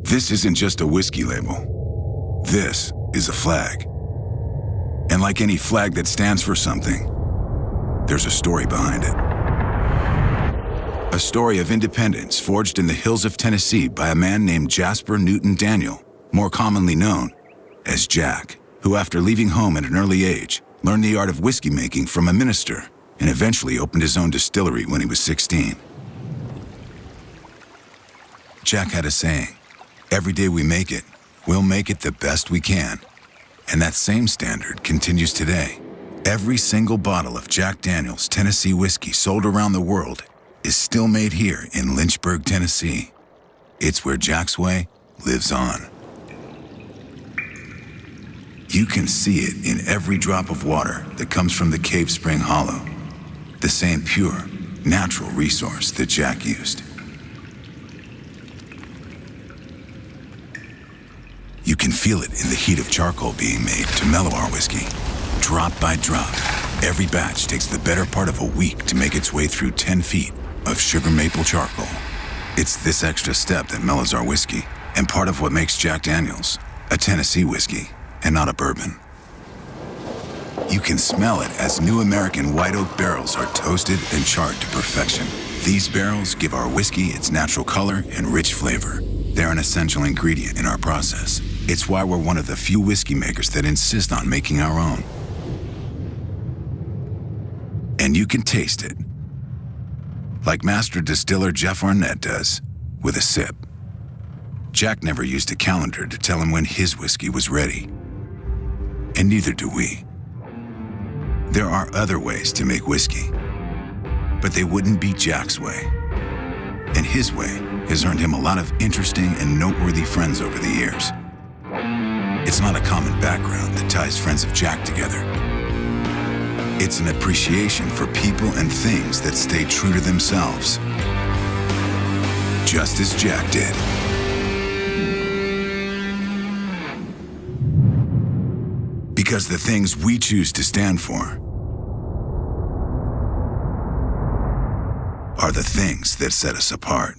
This isn't just a whiskey label. This is a flag. And like any flag that stands for something, there's a story behind it. A story of independence forged in the hills of Tennessee by a man named Jasper Newton Daniel, more commonly known as Jack, who after leaving home at an early age, learned the art of whiskey making from a minister and eventually opened his own distillery when he was 16. Jack had a saying, "Every day we make it, we'll make it the best we can." And that same standard continues today. Every single bottle of Jack Daniel's Tennessee whiskey sold around the world is still made here in Lynchburg, Tennessee. It's where Jack's way lives on. You can see it in every drop of water that comes from the Cave Spring Hollow, the same pure, natural resource that Jack used. You can feel it in the heat of charcoal being made to mellow our whiskey. Drop by drop, every batch takes the better part of a week to make its way through 10 feet of sugar maple charcoal. It's this extra step that mellows our whiskey, and part of what makes Jack Daniel's a Tennessee whiskey and not a bourbon. You can smell it as new American white oak barrels are toasted and charred to perfection. These barrels give our whiskey its natural color and rich flavor. They're an essential ingredient in our process. It's why we're one of the few whiskey makers that insist on making our own. And you can taste it, like master distiller Jeff Arnett does, with a sip. Jack never used a calendar to tell him when his whiskey was ready. And neither do we. There are other ways to make whiskey, but they wouldn't be Jack's way. And his way has earned him a lot of interesting and noteworthy friends over the years. It's not a common background that ties friends of Jack together. It's an appreciation for people and things that stay true to themselves, just as Jack did. Because the things we choose to stand for are the things that set us apart.